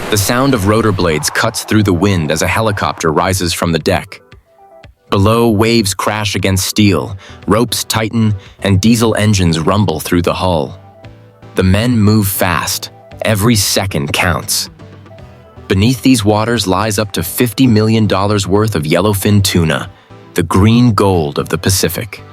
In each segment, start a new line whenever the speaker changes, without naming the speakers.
The sound of rotor blades cuts through the wind as a helicopter rises from the deck. Below, waves crash against steel, ropes tighten, and diesel engines rumble through the hull. The men move fast. Every second counts. Beneath these waters lies up to $50 million worth of yellowfin tuna, the green gold of the Pacific.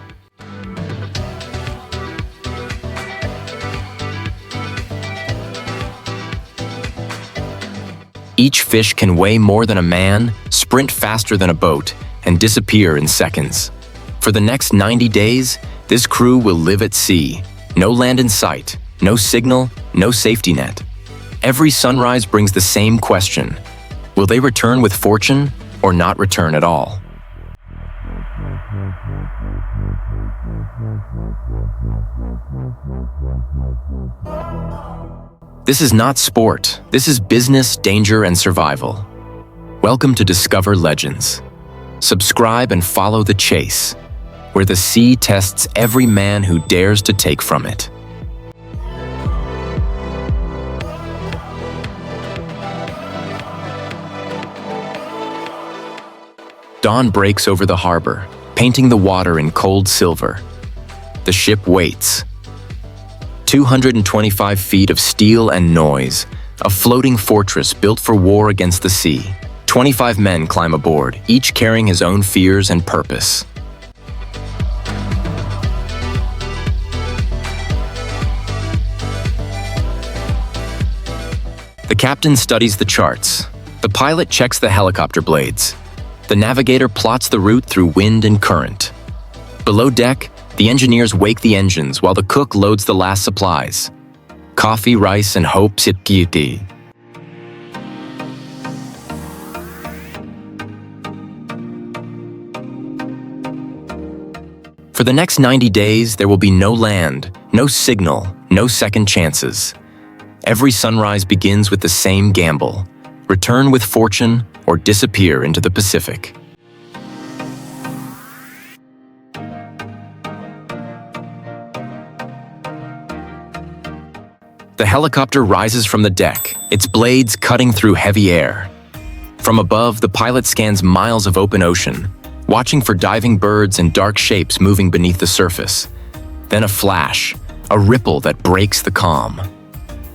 Each fish can weigh more than a man, sprint faster than a boat, and disappear in seconds. For the next 90 days, this crew will live at sea. No land in sight, no signal, no safety net. Every sunrise brings the same question. Will they return with fortune or not return at all? This is not sport. This is business, danger, and survival. Welcome to Discover Legends. Subscribe and follow the chase, where the sea tests every man who dares to take from it. Dawn breaks over the harbor, painting the water in cold silver. The ship waits. 225 feet of steel and noise, a floating fortress built for war against the sea. 25 men climb aboard, each carrying his own fears and purpose. The captain studies the charts. The pilot checks the helicopter blades. The navigator plots the route through wind and current. Below deck, the engineers wake the engines while the cook loads the last supplies. Coffee, rice, and hope sipkiti. For the next 90 days, there will be no land, no signal, no second chances. Every sunrise begins with the same gamble: return with fortune or disappear into the Pacific. The helicopter rises from the deck, its blades cutting through heavy air. From above, the pilot scans miles of open ocean, watching for diving birds and dark shapes moving beneath the surface. Then a flash, a ripple that breaks the calm.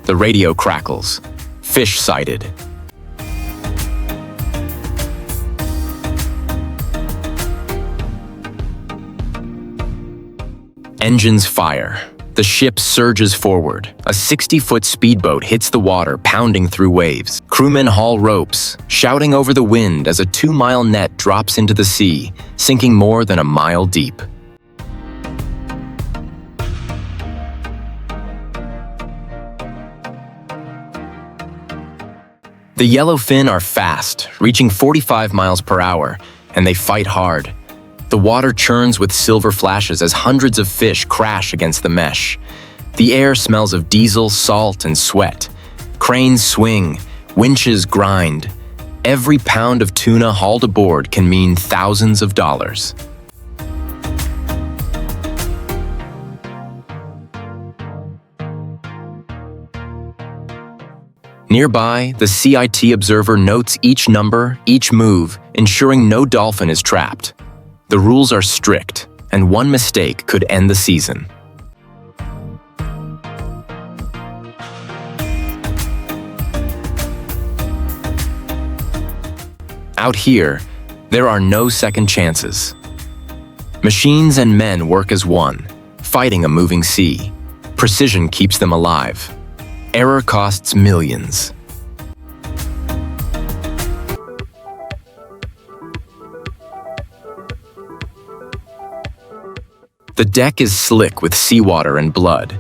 The radio crackles. Fish sighted. Engines fire. The ship surges forward. A 60-foot speedboat hits the water, pounding through waves. Crewmen haul ropes, shouting over the wind as a 2-mile net drops into the sea, sinking more than a mile deep. The yellowfin are fast, reaching 45 miles per hour, and they fight hard. The water churns with silver flashes as hundreds of fish crash against the mesh. The air smells of diesel, salt, and sweat. Cranes swing, winches grind. Every pound of tuna hauled aboard can mean thousands of dollars. Nearby, the CIT observer notes each number, each move, ensuring no dolphin is trapped. The rules are strict, and one mistake could end the season. Out here, there are no second chances. Machines and men work as one, fighting a moving sea. Precision keeps them alive. Error costs millions. The deck is slick with seawater and blood.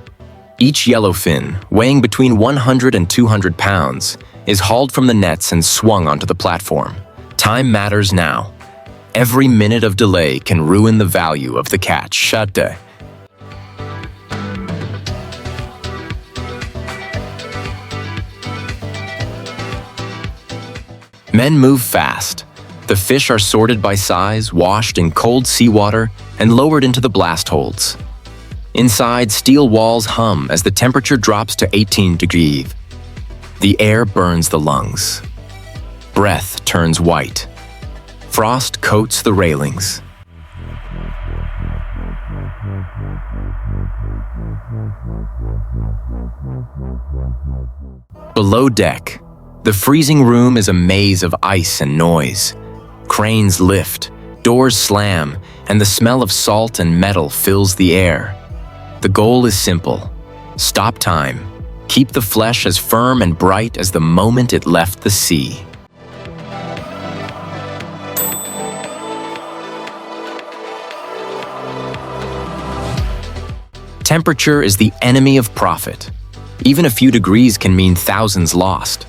Each yellowfin, weighing between 100 and 200 pounds, is hauled from the nets and swung onto the platform. Time matters now. Every minute of delay can ruin the value of the catch. Shate. Men move fast. The fish are sorted by size, washed in cold seawater, and lowered into the blast holds. Inside, steel walls hum as the temperature drops to 18 degrees. The air burns the lungs. Breath turns white. Frost coats the railings. Below deck, the freezing room is a maze of ice and noise. Cranes lift, doors slam, and the smell of salt and metal fills the air. The goal is simple: stop time, keep the flesh as firm and bright as the moment it left the sea. Temperature is the enemy of profit. Even a few degrees can mean thousands lost.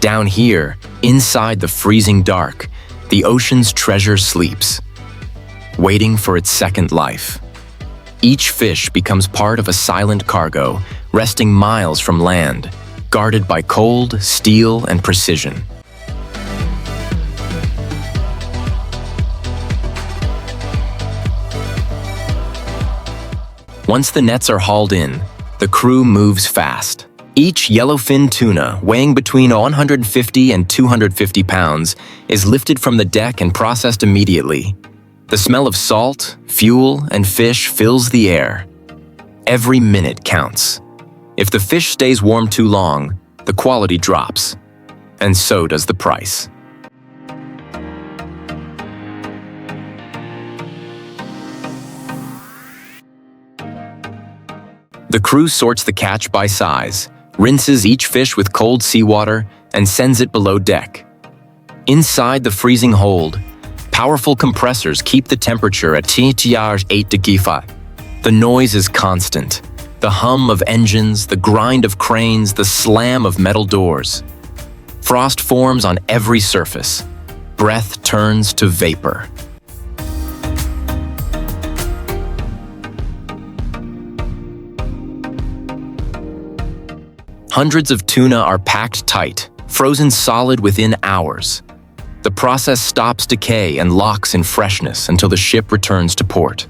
Down here, inside the freezing dark, the ocean's treasure sleeps, waiting for its second life. Each fish becomes part of a silent cargo, resting miles from land, guarded by cold, steel, and precision. Once the nets are hauled in, the crew moves fast. Each yellowfin tuna, weighing between 150 and 250 pounds, is lifted from the deck and processed immediately. The smell of salt, fuel, and fish fills the air. Every minute counts. If the fish stays warm too long, the quality drops. And so does the price. The crew sorts the catch by size, rinses each fish with cold seawater, and sends it below deck. Inside the freezing hold, powerful compressors keep the temperature at 8 degrees. The noise is constant. The hum of engines, the grind of cranes, the slam of metal doors. Frost forms on every surface. Breath turns to vapor. Hundreds of tuna are packed tight, frozen solid within hours. The process stops decay and locks in freshness until the ship returns to port.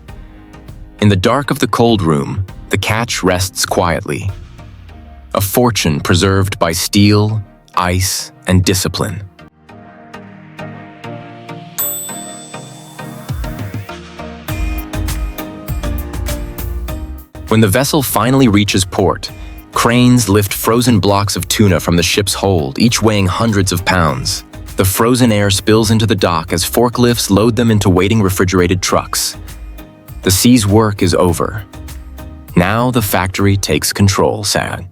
In the dark of the cold room, the catch rests quietly. A fortune preserved by steel, ice, and discipline. When the vessel finally reaches port, cranes lift frozen blocks of tuna from the ship's hold, each weighing hundreds of pounds. The frozen air spills into the dock as forklifts load them into waiting refrigerated trucks. The sea's work is over. Now the factory takes control, Sad.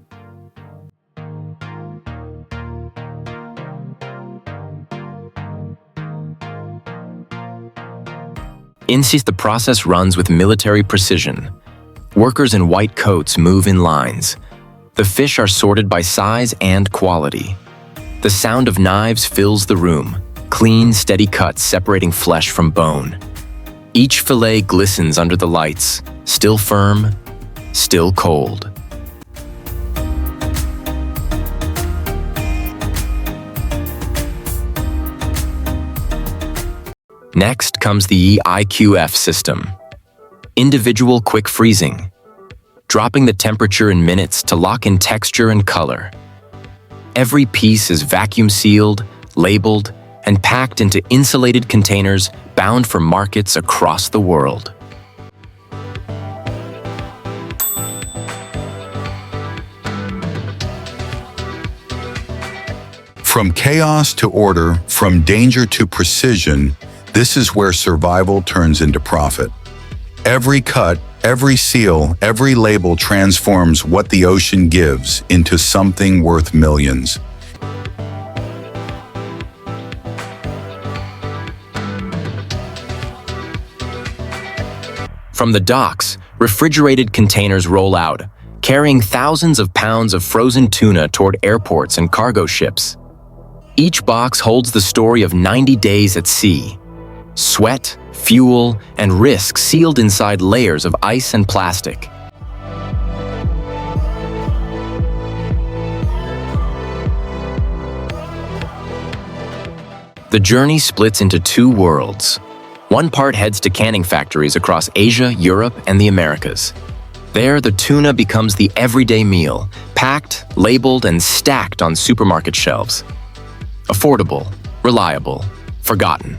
Insist the process runs with military precision. Workers in white coats move in lines. The fish are sorted by size and quality. The sound of knives fills the room, clean, steady cuts separating flesh from bone. Each fillet glistens under the lights, still firm, still cold. Next comes the IQF system, individual quick freezing, dropping the temperature in minutes to lock in texture and color. Every piece is vacuum sealed, labeled, and packed into insulated containers bound for markets across the world.
From chaos to order, from danger to precision, this is where survival turns into profit. Every cut, every seal, every label transforms what the ocean gives into something worth millions.
From the docks, refrigerated containers roll out, carrying thousands of pounds of frozen tuna toward airports and cargo ships. Each box holds the story of 90 days at sea. Sweat, fuel, and risk sealed inside layers of ice and plastic. The journey splits into two worlds. One part heads to canning factories across Asia, Europe, and the Americas. There, the tuna becomes the everyday meal, packed packed, labeled, and stacked on supermarket shelves. Affordable, reliable, forgotten.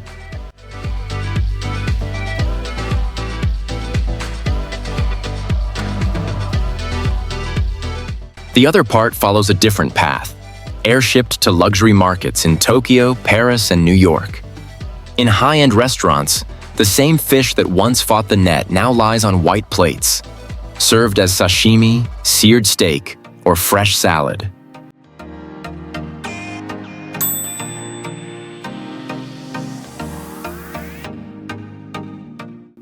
The other part follows a different path, airshipped to luxury markets in Tokyo, Paris, and New York. In high-end restaurants, the same fish that once fought the net now lies on white plates, served as sashimi, seared steak, or fresh salad.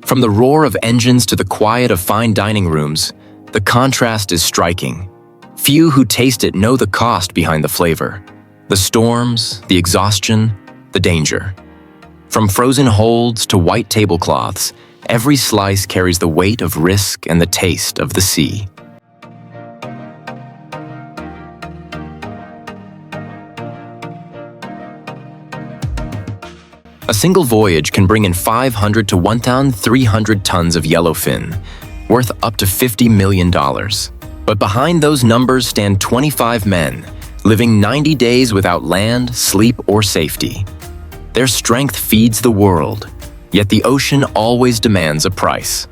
From the roar of engines to the quiet of fine dining rooms, the contrast is striking. Few who taste it know the cost behind the flavor, the storms, the exhaustion, the danger. From frozen holds to white tablecloths, every slice carries the weight of risk and the taste of the sea. A single voyage can bring in 500 to 1,300 tons of yellowfin, worth up to $50 million. But behind those numbers stand 25 men, living 90 days without land, sleep, or safety. Their strength feeds the world, yet the ocean always demands a price.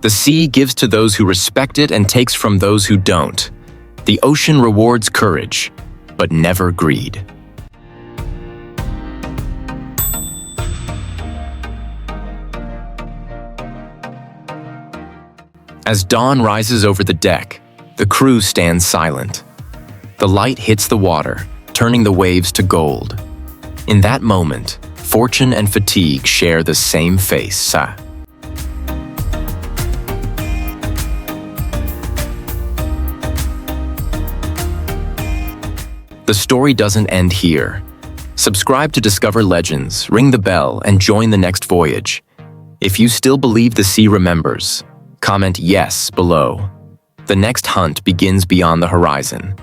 The sea gives to those who respect it and takes from those who don't. The ocean rewards courage, but never greed. As dawn rises over the deck, the crew stands silent. The light hits the water, turning the waves to gold. In that moment, fortune and fatigue share the same face. The story doesn't end here. Subscribe to Discover Legends, ring the bell, and join the next voyage. If you still believe the sea remembers, comment yes below. The next hunt begins beyond the horizon.